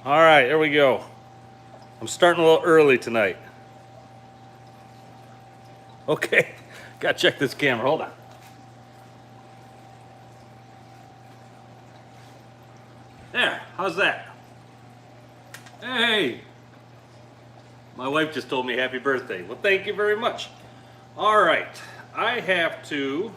All right, there we go. I'm starting a little early tonight. Okay, gotta check this camera. Hold on. There, how's that? Hey, my wife just told me happy birthday. Well, thank you very much. All right, I have to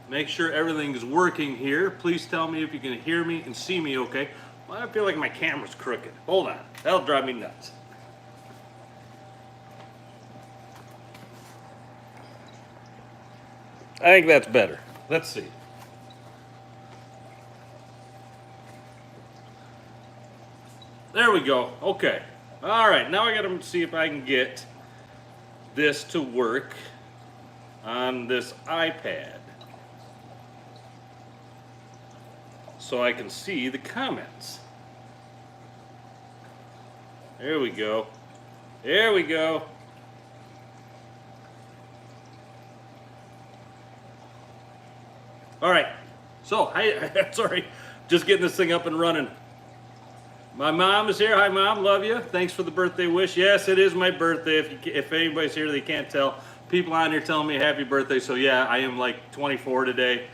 make sure everything's working here. Please tell me if you can hear me and see me okay. Well, I feel like my camera's crooked. Hold on, that'll drive me nuts. I think that's better. Let's see. There we go. Okay. All right, now I gotta see if I can get this to work on this iPad so I can see the comments. There we go. There we go. All right. So, sorry, just getting this thing up and running. My mom is here. Hi, Mom. Love you. Thanks for the birthday wish. Yes, it is my birthday. If anybody's here, they can't tell. People on here telling me happy birthday. So, yeah, I am like 24 today.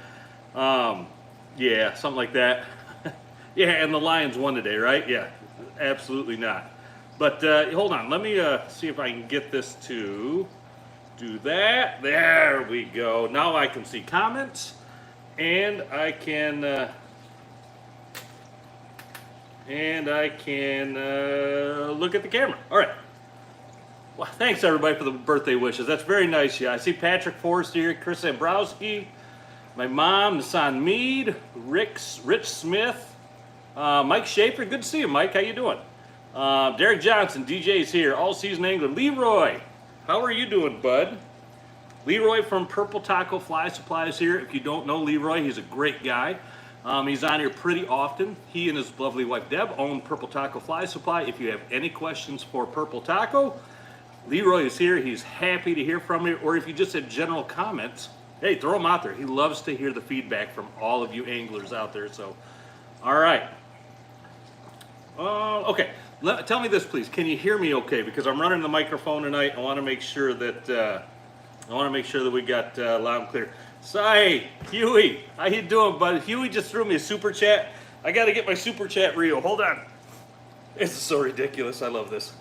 Yeah, something like that. Yeah, and the Lions won today, right? Yeah, absolutely not. But hold on. Let me see if I can get this to do that. There we go. Now I can see comments. And I can look at the camera. All right. Well, thanks everybody for the birthday wishes. That's very nice. Yeah, I see Patrick Forrest here, Chris Ambrowski, my mom, Nassan Mead, Rich Smith, Mike Schaefer. Good to see you, Mike. How you doing? Derek Johnson, DJ's here. All season angler. Leroy, how are you doing, bud? Leroy from Purple Taco Fly Supply is here. If you don't know Leroy, he's a great guy. He's on here pretty often. He and his lovely wife Deb own Purple Taco Fly Supply. If you have any questions for Purple Taco, Leroy is here. He's happy to hear from you. Or if you just have general comments, hey, throw them out there. He loves to hear the feedback from all of you anglers out there. So, all right. Okay. Tell me this, please. Can you hear me okay? Because I'm running the microphone tonight. I want to make sure that we got loud and clear. So, hey, Huey, how you doing, bud? Huey just threw me a super chat. I got to get my super chat reel. Hold on. This is so ridiculous. I love this.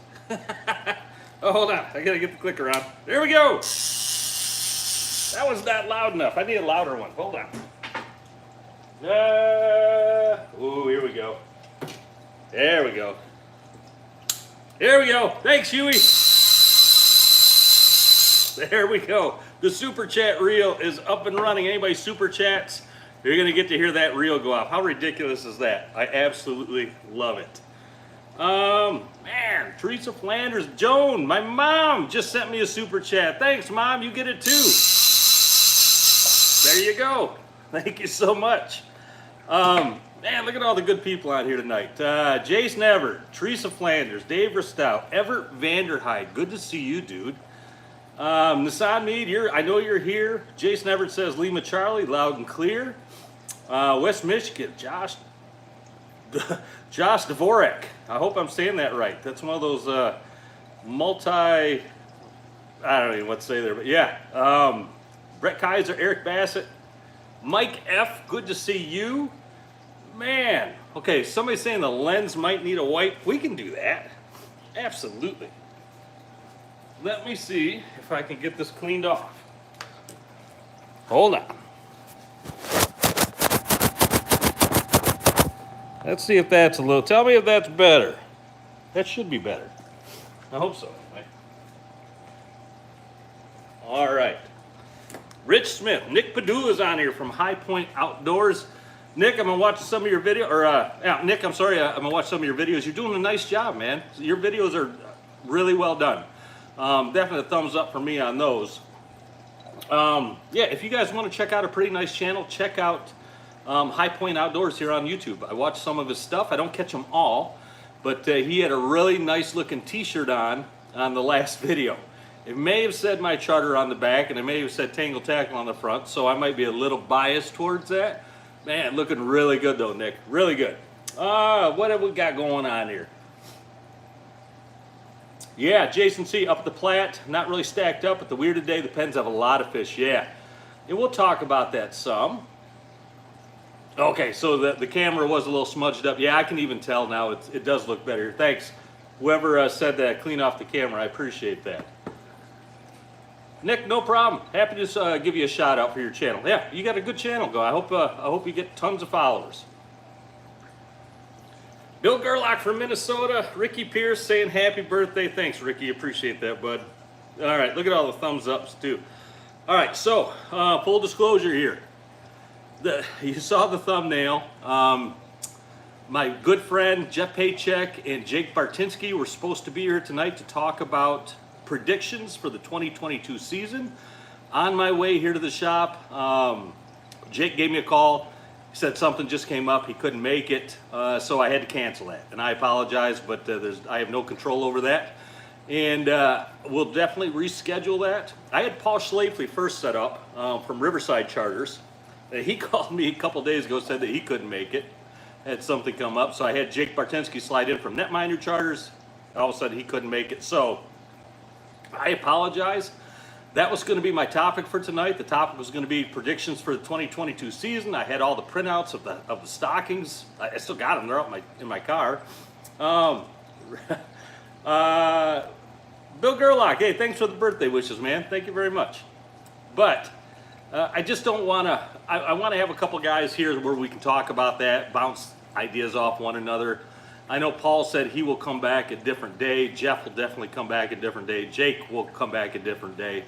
Oh, hold on. I got to get the clicker on. There we go. That was not loud enough. I need a louder one. Hold on. Ooh, here we go. There we go. There we go. Thanks, Huey. There we go. The super chat reel is up and running. Anybody super chats, you're going to get to hear that reel go off. How ridiculous is that? I absolutely love it. Man, Teresa Flanders, Joan, my mom just sent me a super chat. Thanks, Mom. You get it too. There you go. Thank you so much. Man, look at all the good people out here tonight. Jason Everett, Teresa Flanders, Dave Ristow, Everett Vanderhyde. Good to see you, dude. Nassan Mead, I know you're here. Jason Everett says Lima Charlie, loud and clear. West Michigan, Josh Dvorak. I hope I'm saying that right. That's one of those I don't even know what to say there, but yeah. Brett Kaiser, Eric Bassett, Mike F. Good to see you. Man, okay, somebody's saying the lens might need a wipe. We can do that. Absolutely. Let me see if I can get this cleaned off. Hold on. Let's see if that's a little. Tell me if that's better. That should be better. I hope so. Anyway. All right. Rich Smith. Nick Padu is on here from High Point Outdoors. Nick, I'm gonna watch some of your video. Nick, I'm sorry. I'm gonna watch some of your videos. You're doing a nice job, man. Your videos are really well done. Definitely a thumbs up for me on those. Yeah, if you guys want to check out a pretty nice channel, check out High Point Outdoors here on YouTube. I watch some of his stuff. I don't catch them all, but he had a really nice looking t-shirt on the last video. It may have said my charter on the back, and it may have said Tangle Tackle on the front, so I might be a little biased towards that. Man, looking really good though, Nick. Really good. What have we got going on here? Yeah, Jason C. up at the Platte, not really stacked up, but the weir today, the pens have a lot of fish, yeah. And we'll talk about that some. Okay, so the camera was a little smudged up. Yeah, I can even tell now it does look better. Thanks, whoever said that, clean off the camera, I appreciate that. Nick, no problem. Happy to give you a shout out for your channel. Yeah, you got a good channel going. I hope you get tons of followers. Bill Gerlach from Minnesota. Ricky Pierce saying happy birthday. Thanks, Ricky. Appreciate that, bud. All right, look at all the thumbs ups, too. All right, so full disclosure here. You saw the thumbnail. My good friend Jeff Pyciak and Jake Bartynski were supposed to be here tonight to talk about predictions for the 2022 season. On my way here to the shop, Jake gave me a call. He said something just came up, he couldn't make it, so I had to cancel that. And I apologize, but I have no control over that. And we'll definitely reschedule that. I had Paul Schlafly first set up from Riverside Charters. He called me a couple days ago, said that he couldn't make it, had something come up. So I had Jake Bartynski slide in from Netminder Charters. All of a sudden he couldn't make it. So I apologize. That was going to be my topic for tonight. The topic was going to be predictions for the 2022 season. I had all the printouts of the stockings. I still got them. They're out in my car. Bill Gerlach, hey, thanks for the birthday wishes, man. Thank you very much. But I just don't want to. I want to have a couple guys here where we can talk about that, bounce ideas off one another. I know Paul said he will come back a different day. Jeff will definitely come back a different day. Jake will come back a different day.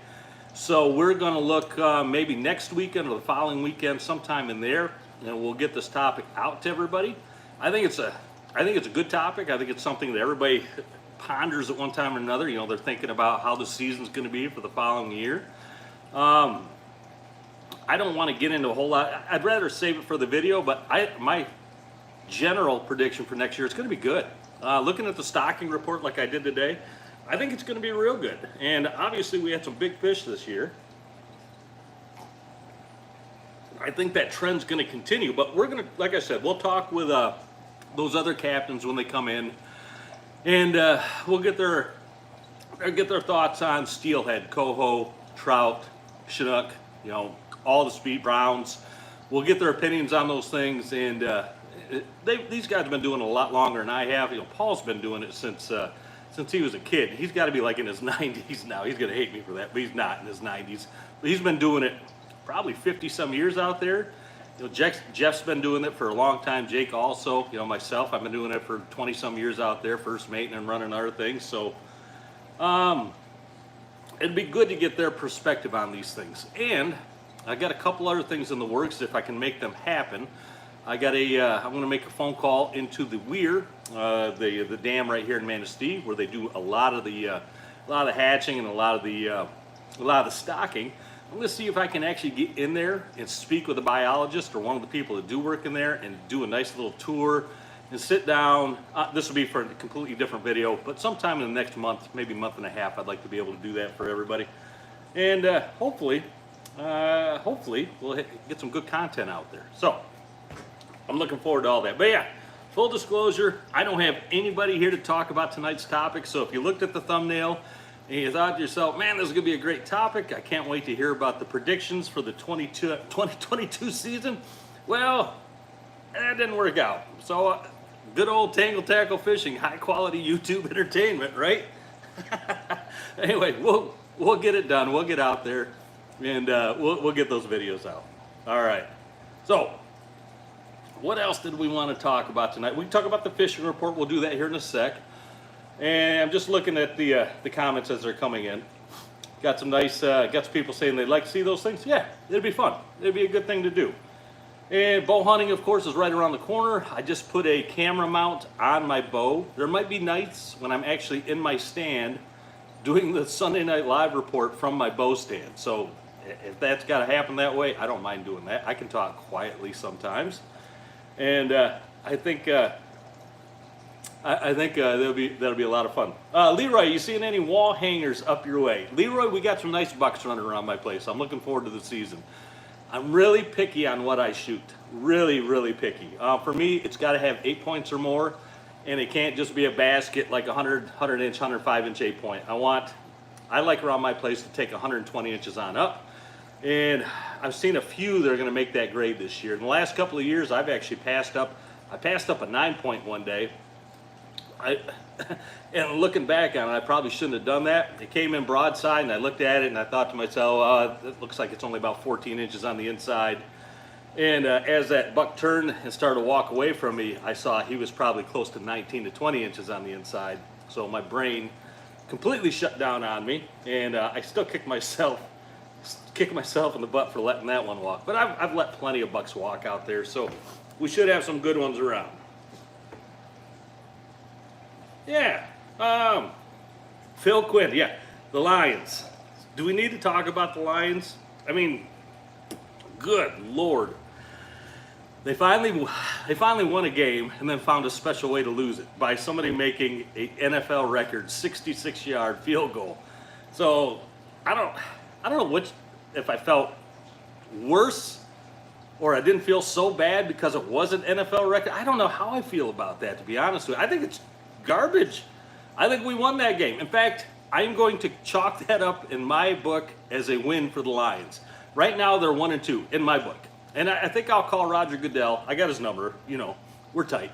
So we're going to look maybe next weekend or the following weekend, sometime in there, and we'll get this topic out to everybody. I think it's a good topic. I think it's something that everybody ponders at one time or another. You know, they're thinking about how the season's going to be for the following year. I don't want to get into a whole lot. I'd rather save it for the video, but my general prediction for next year is going to be good. Looking at the stocking report like I did today, I think it's going to be real good. And obviously we had some big fish this year. I think that trend's going to continue, but we're going to, like I said, we'll talk with those other captains when they come in, and we'll get their thoughts on steelhead, coho, trout, chinook, you know, all the speed browns. We'll get their opinions on those things, and these guys have been doing it a lot longer than I have. You know, Paul's been doing it since he was a kid. He's got to be like in his 90s now. He's going to hate me for that, but he's not in his 90s. But he's been doing it probably 50-some years out there. You know, Jeff's been doing it for a long time. Jake also. You know, myself, I've been doing it for 20-some years out there, first mating and running other things. So it'd be good to get their perspective on these things. And I got a couple other things in the works if I can make them happen. I'm going to make a phone call into the weir, the dam right here in Manistee, where they do a lot of the hatching and a lot of the stocking. I'm going to see if I can actually get in there and speak with a biologist or one of the people that do work in there and do a nice little tour and sit down. This will be for a completely different video, but sometime in the next month, maybe month and a half, I'd like to be able to do that for everybody. And hopefully we'll get some good content out there. So I'm looking forward to all that. But yeah, full disclosure, I don't have anybody here to talk about tonight's topic. So if you looked at the thumbnail and you thought to yourself, man, this is going to be a great topic, I can't wait to hear about the predictions for the 2022 season. Well, that didn't work out. So good old Tangle Tackle Fishing, high quality YouTube entertainment, right? Anyway, we'll get it done. We'll get out there, and we'll get those videos out. All right. So what else did we want to talk about tonight? We can talk about the fishing report. We'll do that here in a sec. And I'm just looking at the comments as they're coming in. Got some nice, got some people saying they'd like to see those things. Yeah, it'd be fun. It'd be a good thing to do. And bow hunting, of course, is right around the corner. I just put a camera mount on my bow. There might be nights when I'm actually in my stand doing the Sunday Night Live report from my bow stand. So if that's got to happen that way, I don't mind doing that. I can talk quietly sometimes. And I think that'll be a lot of fun. Leroy, you seeing any wall hangers up your way? Leroy, we got some nice bucks running around my place. I'm looking forward to the season. I'm really picky on what I shoot. Really, really picky. For me, it's got to have 8 points or more, and it can't just be a basket like 100-inch, 105-inch 8-point. I like around my place to take 120 inches on up, and I've seen a few that are going to make that grade this year. In the last couple of years, I've actually passed up. I passed up a 9-point one day. And looking back on it, I probably shouldn't have done that. It came in broadside, and I looked at it, and I thought to myself, it looks like it's only about 14 inches on the inside. And as that buck turned and started to walk away from me, I saw he was probably close to 19 to 20 inches on the inside. So my brain completely shut down on me, and I still kick myself in the butt for letting that one walk. But I've let plenty of bucks walk out there, so we should have some good ones around. Yeah, Phil Quinn, yeah, the Lions. Do we need to talk about the Lions? I mean, good Lord. They finally won a game and then found a special way to lose it by somebody making a NFL record 66-yard field goal. So I don't know if I felt worse or I didn't feel so bad because it was an NFL record. I don't know how I feel about that, to be honest with you. I think it's garbage. I think we won that game. In fact, I'm going to chalk that up in my book as a win for the Lions. Right now, they're 1-2 in my book. And I think I'll call Roger Goodell. I got his number. You know, we're tight.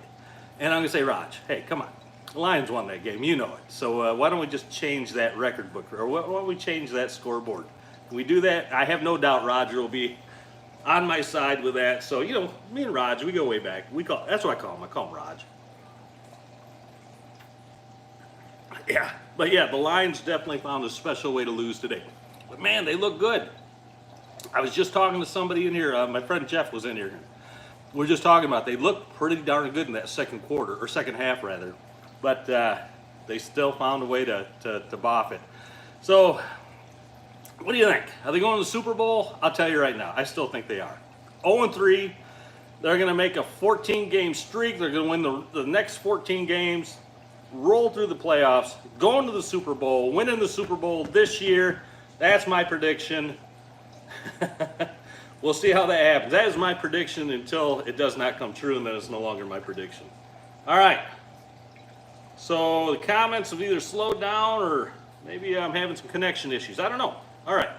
And I'm going to say, Raj, hey, come on. The Lions won that game. You know it. So why don't we just change that record book? Or why don't we change that scoreboard? Can we do that? I have no doubt Roger will be on my side with that. So, you know, me and Raj, we go way back. That's what I call him. I call him Raj. Yeah, but yeah, the Lions definitely found a special way to lose today. But man, they look good. I was just talking to somebody in here. My friend Jeff was in here. We were just talking about they looked pretty darn good in that second quarter, or second half rather. But they still found a way to boff it. So, what do you think? Are they going to the Super Bowl? I'll tell you right now, I still think they are. 0-3. They're going to make a 14-game streak. They're going to win the next 14 games. Roll through the playoffs, going to the Super Bowl, winning the Super Bowl this year. That's my prediction. We'll see how that happens. That is my prediction until it does not come true, and then it's no longer my prediction. All right. So the comments have either slowed down or maybe I'm having some connection issues. I don't know. All right.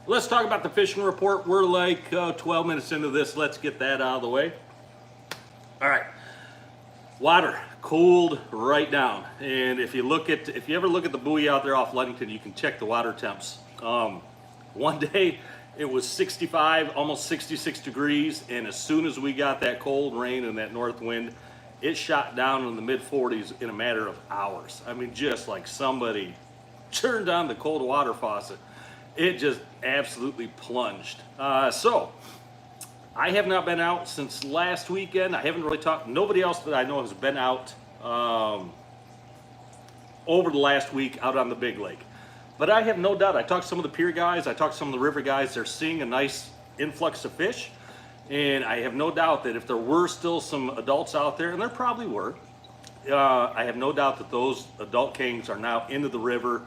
Let's talk about the fishing report. We're like 12 minutes into this. Let's get that out of the way. All right. Water cooled right down, and if you ever look at the buoy out there off Ludington, you can check the water temps. One day it was 65, almost 66 degrees, and as soon as we got that cold rain and that north wind, it shot down in the mid 40s in a matter of hours. I mean, just like somebody turned on the cold water faucet. It just absolutely plunged. So I have not been out since last weekend. I haven't really talked. Nobody else that I know has been out over the last week out on the big lake. But I have no doubt. I talked to some of the pier guys. I talked to some of the river guys. They're seeing a nice influx of fish. And I have no doubt that if there were still some adults out there, and there probably were, I have no doubt that those adult kings are now into the river.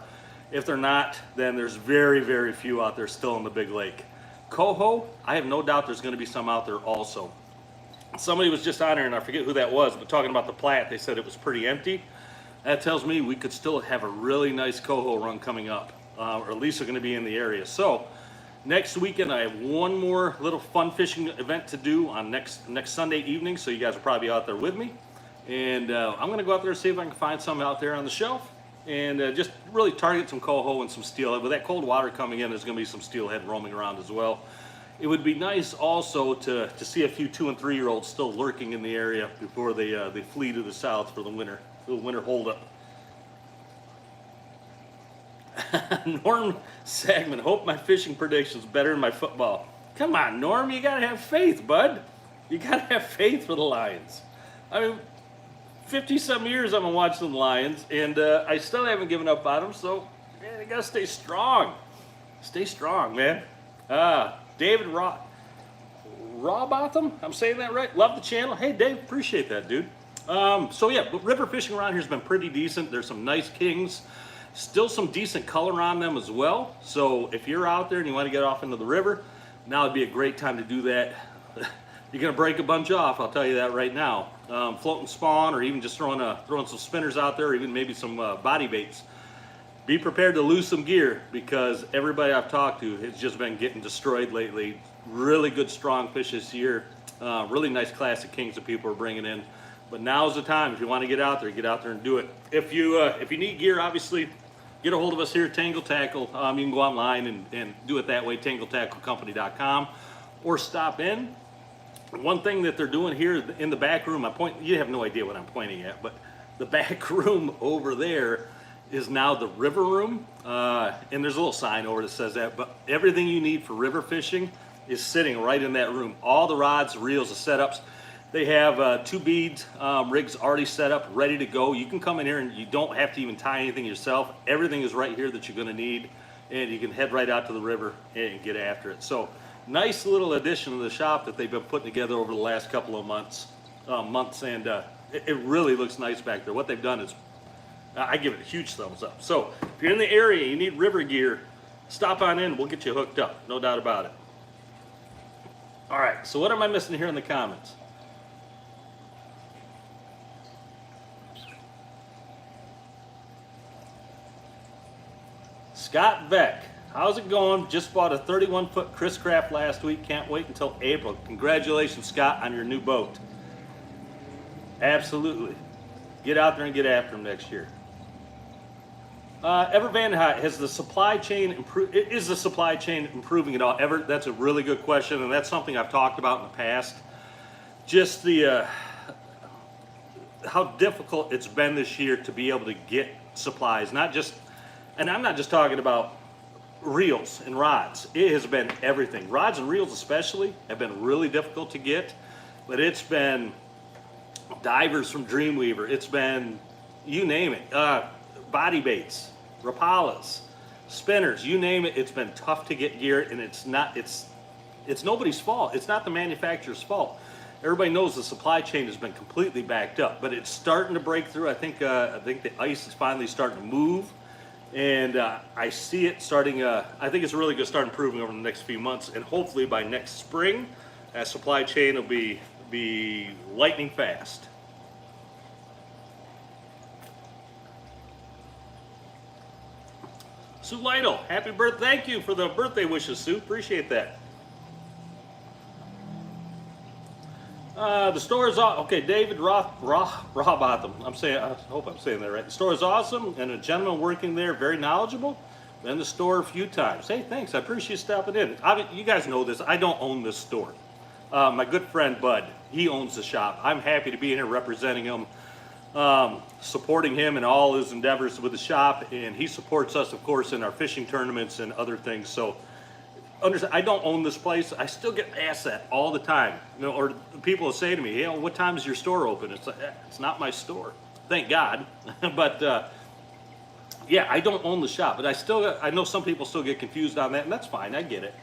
If they're not, then there's very, very few out there still in the big lake. Coho, I have no doubt there's going to be some out there also. Somebody was just on there, and I forget who that was, but talking about the Platte, they said it was pretty empty. That tells me we could still have a really nice coho run coming up, or at least they're going to be in the area. So next weekend, I have one more little fun fishing event to do on next Sunday evening, so you guys will probably be out there with me. And I'm going to go out there and see if I can find some out there on the shelf. And just really target some coho and some steelhead. With that cold water coming in, there's going to be some steelhead roaming around as well. It would be nice also to see a few 2- and 3-year-olds still lurking in the area before they flee to the south for the winter holdup. Norm Sagman, hope my fishing prediction's better than my football. Come on, Norm, you got to have faith, bud. You got to have faith for the Lions. I mean, 50-some years I've been watching the Lions, and I still haven't given up on them, so, man, you got to stay strong. Stay strong, man. David Rawbotham, I'm saying that right? Love the channel. Hey, Dave, appreciate that, dude. So, yeah, but river fishing around here has been pretty decent. There's some nice kings. Still some decent color on them as well. So if you're out there and you want to get off into the river, Now would be a great time to do that. You're going to break a bunch off, I'll tell you that right now. Floating spawn, or even just throwing some spinners out there, or even maybe some body baits. Be prepared to lose some gear, because everybody I've talked to has just been getting destroyed lately. Really good strong fish this year. Really nice classic kings that people are bringing in. But now's the time. If you want to get out there and do it. If you need gear, obviously, get a hold of us here at Tangle Tackle. You can go online and do it that way, tangletacklecompany.com, or stop in. One thing that they're doing here in the back room, you have no idea what I'm pointing at, but the back room over there is now the river room, and there's a little sign over that says that, but everything you need for river fishing is sitting right in that room. All the rods, reels, the setups. They have 2 bead rigs already set up, ready to go. You can come in here and you don't have to even tie anything yourself. Everything is right here that you're going to need, and you can head right out to the river and get after it. So nice little addition to the shop that they've been putting together over the last couple of months, and it really looks nice back there. What they've done is, I give it a huge thumbs up. So if you're in the area, you need river gear, stop on in. We'll get you hooked up, no doubt about it. All right, so what am I missing here in the comments? Scott Beck, how's it going? Just bought a 31-foot Chris Craft last week. Can't wait until April. Congratulations, Scott, on your new boat. Absolutely. Get out there and get after them next year. Ever Vandenhout, has the supply chain improved? Is the supply chain improving at all? Ever, that's a really good question, and that's something I've talked about in the past. Just the how difficult it's been this year to be able to get supplies, not just, and I'm not just talking about reels and rods. It has been everything. Rods and reels especially have been really difficult to get, but it's been divers from Dreamweaver. It's been, you name it, body baits, Rapalas, spinners, you name it. It's been tough to get gear, and it's nobody's fault. It's not the manufacturer's fault. Everybody knows the supply chain has been completely backed up, but it's starting to break through. I think the ice is finally starting to move, and I see it starting. I think it's really going to start improving over the next few months, and hopefully by next spring, that supply chain will be lightning fast. Sue Lytle, happy birthday. Thank you for the birthday wishes, Sue. Appreciate that. The store is awesome. Okay, David Rothbotham. I hope I'm saying that right. The store is awesome, and a gentleman working there, very knowledgeable. Been in the store a few times. Hey, thanks. I appreciate you stopping in. You guys know this. I don't own this store. My good friend Bud, he owns the shop. I'm happy to be in here representing him, supporting him in all his endeavors with the shop, and he supports us, of course, in our fishing tournaments and other things. So understand, I don't own this place. I still get asked that all the time. You know, or people will say to me, "Hey, what time is your store open?" It's like, it's not my store, thank God. But yeah, I don't own the shop, but I know some people still get confused on that, and that's fine. I get it.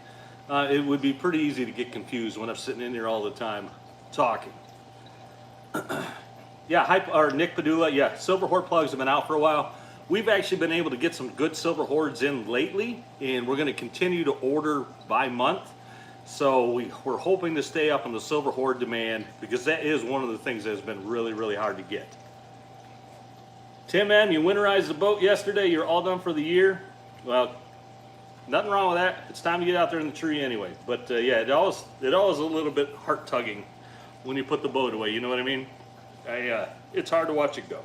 It would be pretty easy to get confused when I'm sitting in here all the time talking. Yeah, Nick Padula, yeah, silver horde plugs have been out for a while. We've actually been able to get some good silver hordes in lately, and we're going to continue to order by month. So we're hoping to stay up on the silver horde demand, because that is one of the things that has been really, really hard to get. Tim M., you winterized the boat yesterday. You're all done for the year. Well, nothing wrong with that. It's time to get out there in the tree anyway. But yeah, it always a little bit heart tugging when you put the boat away. You know what I mean? It's hard to watch it go.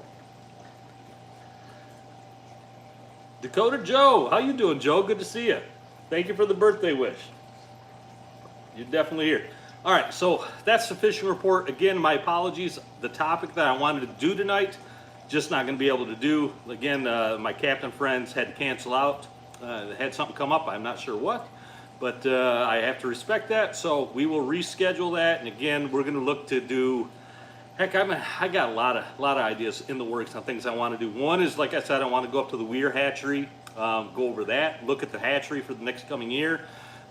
Dakota Joe, how you doing, Joe? Good to see you. Thank you for the birthday wish. You're definitely here. All right, so that's the fishing report. Again, my apologies. The topic that I wanted to do tonight, just not going to be able to do. Again, my captain friends had to cancel out. Had something come up. I'm not sure what, but I have to respect that. So we will reschedule that. And again, we're going to look to do. Heck, I got a lot of ideas in the works on things I want to do. One is, like I said, I want to go up to the Weir hatchery, go over that, look at the hatchery for the next coming year,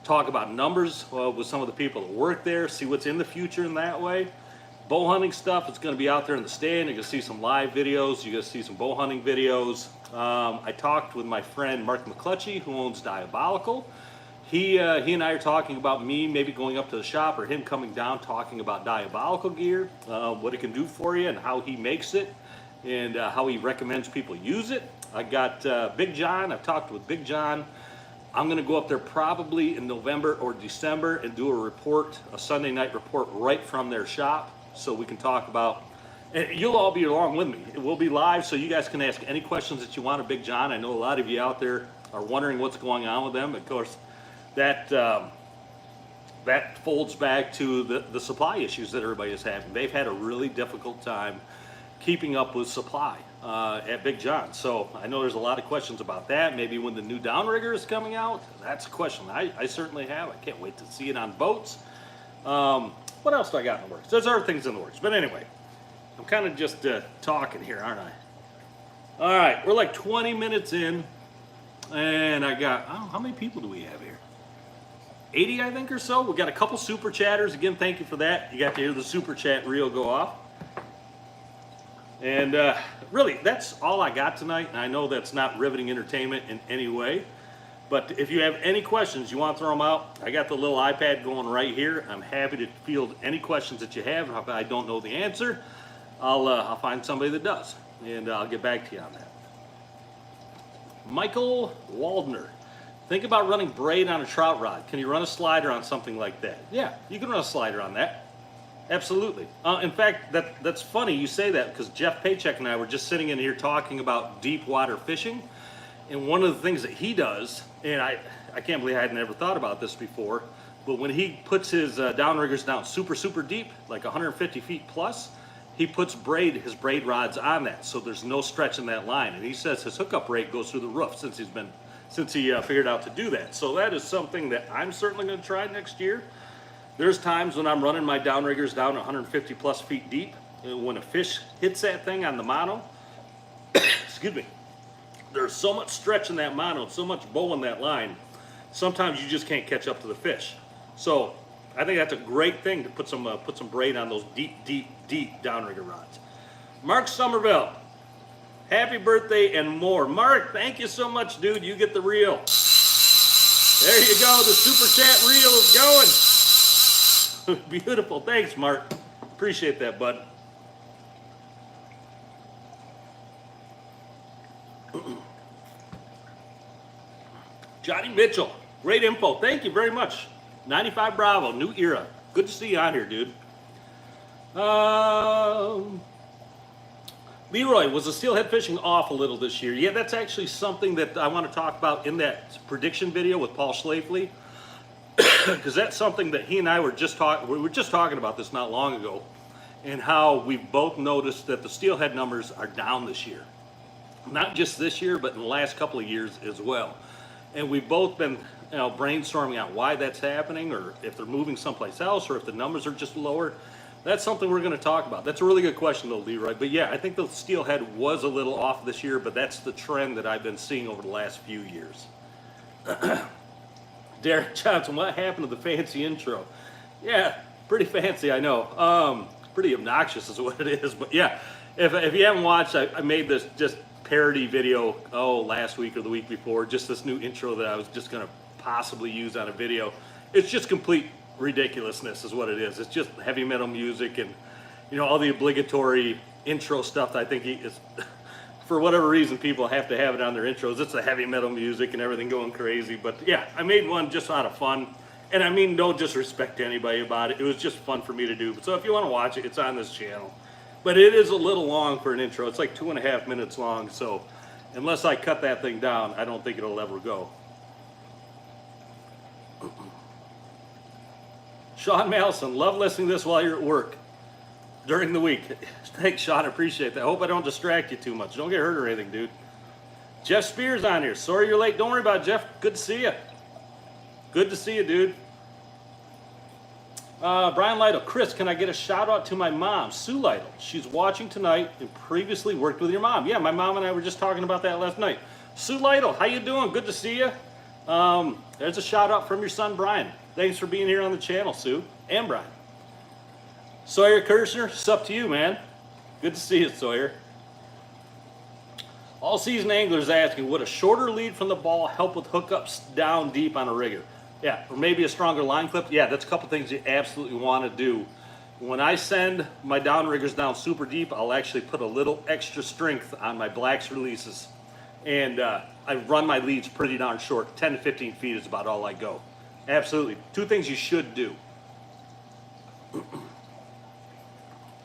talk about numbers with some of the people that work there, see what's in the future in that way. Bow hunting stuff, it's going to be out there in the stand. You're going to see some live videos. You're going to see some bow hunting videos. I talked with my friend Mark McClutchy, who owns Diabolical. he and I are talking about me maybe going up to the shop, or him coming down talking about diabolical gear, what it can do for you, and how he makes it, and how he recommends people use it. I got Big John. I've talked with Big John. I'm going to go up there probably in November or December and do a report, a Sunday night report right from their shop, so we can talk about. And you'll all be along with me. It will be live, so you guys can ask any questions that you want of Big John. I know a lot of you out there are wondering what's going on with them. Of course, that folds back to the supply issues that everybody is having. They've had a really difficult time keeping up with supply at Big John. So I know there's a lot of questions about that. Maybe when the new downrigger is coming out, that's a question I certainly have. I can't wait to see it on boats. What else do I got in the works? There's other things in the works. But anyway, I'm kind of just talking here, aren't I? All right, we're like 20 minutes in, and I got, oh, how many people do we have here? 80, I think, or so. We got a couple super chatters. Again, thank you for that. You got to hear the super chat reel go off. And really, that's all I got tonight. And I know that's not riveting entertainment in any way. But if you have any questions, you want to throw them out, I got the little iPad going right here. I'm happy to field any questions that you have. If I don't know the answer, I'll find somebody that does, and I'll get back to you on that. Michael Waldner, think about running braid on a trout rod. Can you run a slider on something like that? Yeah, you can run a slider on that. Absolutely. In fact, that's funny you say that, because Jeff Pyciak and I were just sitting in here talking about deep water fishing, and one of the things that he does, and I can't believe I had never thought about this before, but when he puts his downriggers down super deep, like 150 feet plus, he puts his braid rods on that, so there's no stretch in that line. And he says his hookup rate goes through the roof since he figured out to do that. So that is something that I'm certainly going to try next year. There's times when I'm running my downriggers down 150 plus feet deep, and when a fish hits that thing on the mono, excuse me, there's so much stretch in that mono, so much bow in that line, sometimes you just can't catch up to the fish. So I think that's a great thing to put some braid on those deep downrigger rods. Mark Somerville, happy birthday and more. Mark, thank you so much, dude. You get the reel. There you go. The super chat reel is going. Beautiful. Thanks, Mark. Appreciate that, bud. Johnny Mitchell, great info. Thank you very much. 95 Bravo, new era. Good to see you on here, dude. Leroy, was the steelhead fishing off a little this year? Yeah, that's actually something that I want to talk about in that prediction video with Paul Schlafly, because that's something that he and I were just talking about this not long ago, and how we've both noticed that the steelhead numbers are down this year. Not just this year, but in the last couple of years as well. And we've both been brainstorming out why that's happening, or if they're moving someplace else, or if the numbers are just lower. That's something we're going to talk about. That's a really good question, though, Leroy. But yeah, I think the steelhead was a little off this year, but that's the trend that I've been seeing over the last few years. Derek Johnson, what happened to the fancy intro? Yeah, pretty fancy, I know. Pretty obnoxious is what it is. But yeah, if you haven't watched, I made this just parody video, last week or the week before, just this new intro that I was just going to possibly use on a video. It's just complete ridiculousness is what it is. It's just heavy metal music and all the obligatory intro stuff that I think is for whatever reason people have to have it on their intros. It's the heavy metal music and everything going crazy. But yeah, I made one just out of fun, and I mean no disrespect to anybody about it. It was just fun for me to do. So if you want to watch it, it's on this channel. But it is a little long for an intro. It's like 2.5 minutes long, so unless I cut that thing down, I don't think it'll ever go. Sean Malson, love listening to this while you're at work during the week. Thanks, Sean. I appreciate that. I hope I don't distract you too much. Don't get hurt or anything, dude. Jeff Spears on here. Sorry you're late. Don't worry about it, Jeff. Good to see you. Good to see you, dude. Brian Lytle. Chris, can I get a shout out to my mom, Sue Lytle? She's watching tonight and previously worked with your mom. Yeah, my mom and I were just talking about that last night. Sue Lytle, how you doing? Good to see you. There's a shout out from your son, Brian. Thanks for being here on the channel, Sue and Brian. Sawyer Kirshner, it's up to you, man. Good to see you, Sawyer. All season anglers asking, would a shorter lead from the ball help with hookups down deep on a rigger? Yeah, or maybe a stronger line clip. Yeah, that's a couple things you absolutely want to do. When I send my downriggers down super deep, I'll actually put a little extra strength on my blacks releases. And I run my leads pretty darn short. 10 to 15 feet is about all I go. Absolutely. Two things you should do.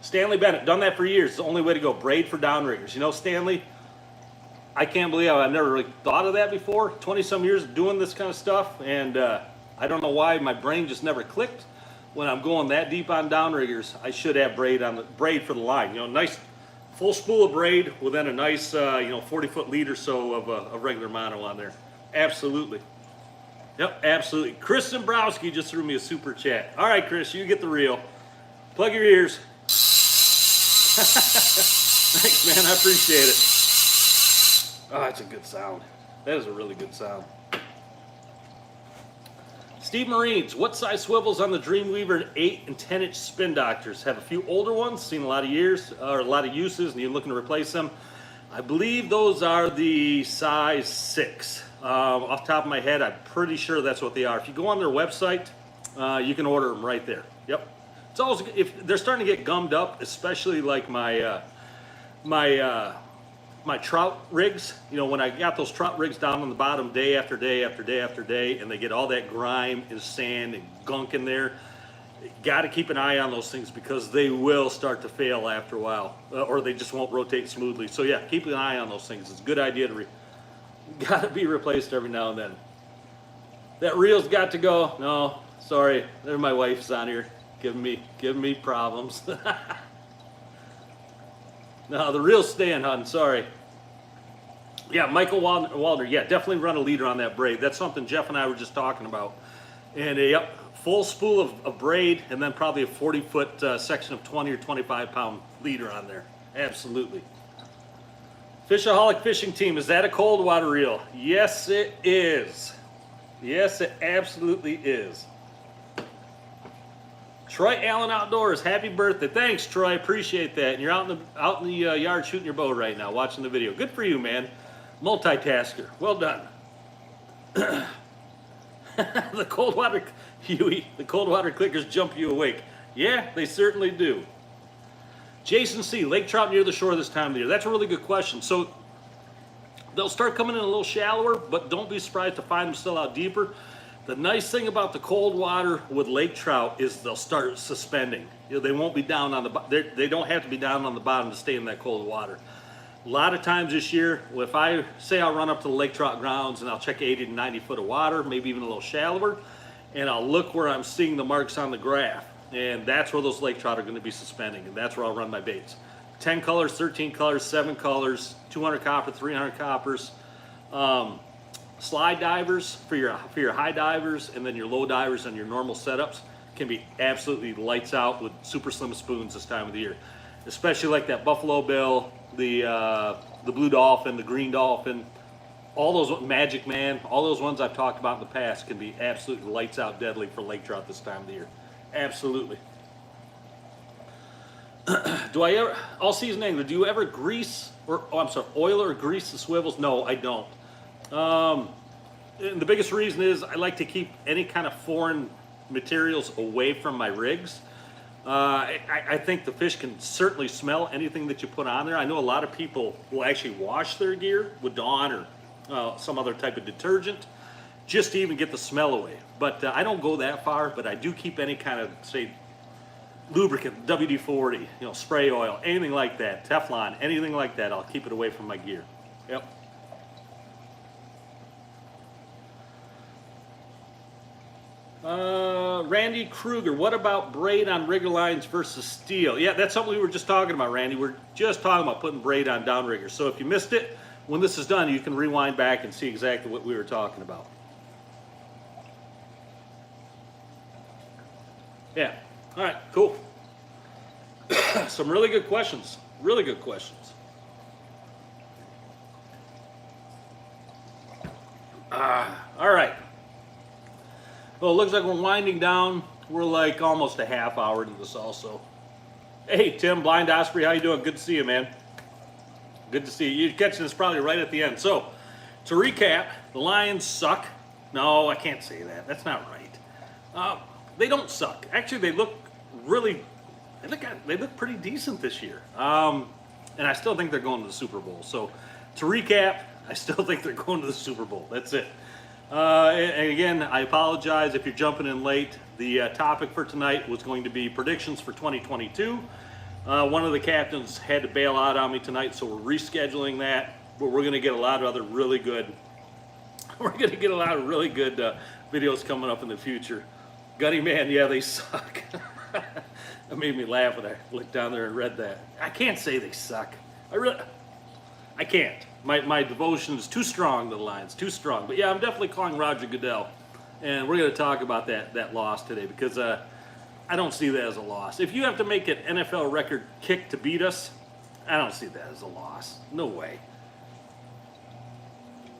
Stanley Bennett, done that for years. It's the only way to go. Braid for downriggers. You know, Stanley, I can't believe I've never really thought of that before. 20-some years of doing this kind of stuff, and I don't know why my brain just never clicked. When I'm going that deep on downriggers, I should have braid for the line. You know, nice full spool of braid with then a nice 40-foot lead or so of a regular mono on there. Absolutely. Yep, absolutely. Chris Dombrowski just threw me a super chat. All right, Chris, you get the reel. Plug your ears. Thanks, man. I appreciate it. Oh, that's a good sound. That is a really good sound. Steve Marines, what size swivels on the Dreamweaver and 8 and 10-inch spin doctors? Have a few older ones, seen a lot of years, or a lot of uses, and you're looking to replace them. I believe those are the size 6. Off the top of my head, I'm pretty sure that's what they are. If you go on their website, you can order them right there. Yep. It's always, if they're starting to get gummed up, especially like my trout rigs. You know, when I got those trout rigs down on the bottom day after day after day after day, and they get all that grime and sand and gunk in there, you got to keep an eye on those things because they will start to fail after a while, or they just won't rotate smoothly. So yeah, keep an eye on those things. It's a good idea to got to be replaced every now and then. That reel's got to go. No, sorry, there my wife's on here giving me problems. No, the reel's staying, hon. Sorry. Yeah, Michael Waldner. Yeah, definitely run a leader on that braid. That's something Jeff and I were just talking about. And yep, full spool of braid, and then probably a 40-foot section of 20 or 25-pound leader on there. Absolutely. Fishaholic Fishing Team, is that a cold water reel? Yes, it is. Yes, it absolutely is. Troy Allen Outdoors, happy birthday. Thanks, Troy, appreciate that. And you're out in the yard shooting your bow right now, watching the video. Good for you, man. Multitasker, well done. The cold water, Huey, the cold water clickers jump you awake. Yeah, they certainly do. Jason C., lake trout near the shore this time of the year. That's a really good question. So they'll start coming in a little shallower, but don't be surprised to find them still out deeper. The nice thing about the cold water with lake trout is they'll start suspending. You know, they won't be down on the they don't have to be down on the bottom to stay in that cold water. A lot of times this year, if I say I'll run up to the lake trout grounds and I'll check 80 to 90 foot of water, maybe even a little shallower, and I'll look where I'm seeing the marks on the graph, and that's where those lake trout are going to be suspending, and that's where I'll run my baits. 10 colors, 13 colors, 7 colors, 200 copper, 300 coppers. Slide divers for your high divers, and then your low divers and your normal setups can be absolutely lights out with super slim spoons this time of the year. Especially like that buffalo bill, the blue dolphin, the green dolphin, all those Magic Man, all those ones I've talked about in the past can be absolutely lights out deadly for lake trout this time of the year. Absolutely. Do I ever, all season angler, do you ever grease or oil or grease the swivels? No, I don't. And the biggest reason is I like to keep any kind of foreign materials away from my rigs. I think the fish can certainly smell anything that you put on there. I know a lot of people will actually wash their gear with Dawn or some other type of detergent just to even get the smell away. But I don't go that far, but I do keep any kind of, say, lubricant, WD-40, you know, spray oil, anything like that, Teflon, anything like that, I'll keep it away from my gear. Yep. Randy Kruger, what about braid on rigger lines versus steel? Yeah, that's something we were just talking about, Randy. We're just talking about putting braid on downriggers. So if you missed it, when this is done, you can rewind back and see exactly what we were talking about. Yeah, all right, cool. Some really good questions, really good questions. All right. Well, it looks like we're winding down. We're like almost a half hour into this also. Hey, Tim, Blind Osprey, how you doing? Good to see you, man. Good to see you. You're catching this probably right at the end. So, to recap, the Lions suck. No, I can't say that. That's not right. They don't suck. Actually, they look really. They look pretty decent this year. And I still think they're going to the Super Bowl. So, to recap, I still think they're going to the Super Bowl. That's it. And again, I apologize if you're jumping in late. The topic for tonight was going to be predictions for 2022. One of the captains had to bail out on me tonight, so we're rescheduling that. But we're going to get a lot of other really good. We're going to get a lot of really good videos coming up in the future. Gunny Man, yeah, they suck. That made me laugh when I looked down there and read that. I can't say they suck. I can't. My devotion is too strong to the Lions, too strong. But yeah, I'm definitely calling Roger Goodell, and we're going to talk about that loss today because I don't see that as a loss. If you have to make an NFL record kick to beat us, I don't see that as a loss. No way.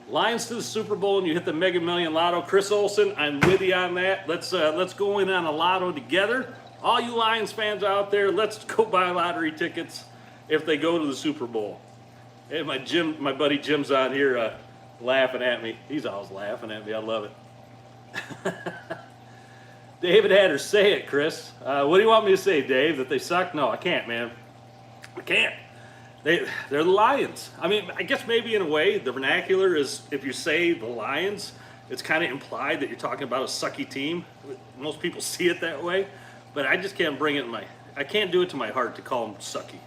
Lions to the Super Bowl and you hit the Mega Million Lotto. Chris Olsen, I'm with you on that. Let's go in on a lotto together. All you Lions fans out there, let's go buy lottery tickets if they go to the Super Bowl. Hey, my buddy Jim's on here laughing at me. He's always laughing at me. I love it. David Hatter, say it, Chris. What do you want me to say, Dave? That they suck? No, I can't, man. I can't. They're the Lions. I mean, I guess maybe in a way, the vernacular is if you say the Lions, it's kind of implied that you're talking about a sucky team. Most people see it that way, but I just can't bring it I can't do it to my heart to call them sucky.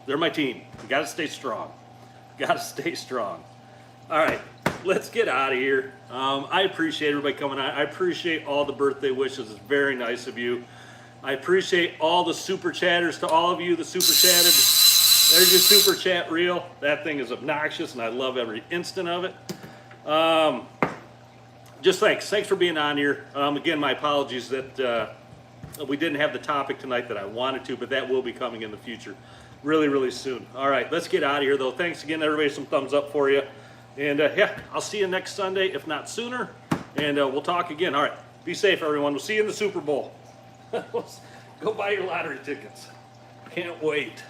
They're my team. You got to stay strong. Got to stay strong. All right, let's get out of here. I appreciate everybody coming on. I appreciate all the birthday wishes. It's very nice of you. I appreciate all the super chatters to all of you, the super chatted. There's your super chat reel. That thing is obnoxious, and I love every instant of it. Just thanks. Thanks for being on here. Again, my apologies that we didn't have the topic tonight that I wanted to, but that will be coming in the future really, really soon. All right, let's get out of here, though. Thanks again, everybody. Some thumbs up for you. And, yeah, I'll see you next Sunday, if not sooner. And we'll talk again. All right, be safe, everyone. We'll see you in the Super Bowl. Go buy your lottery tickets. Can't wait.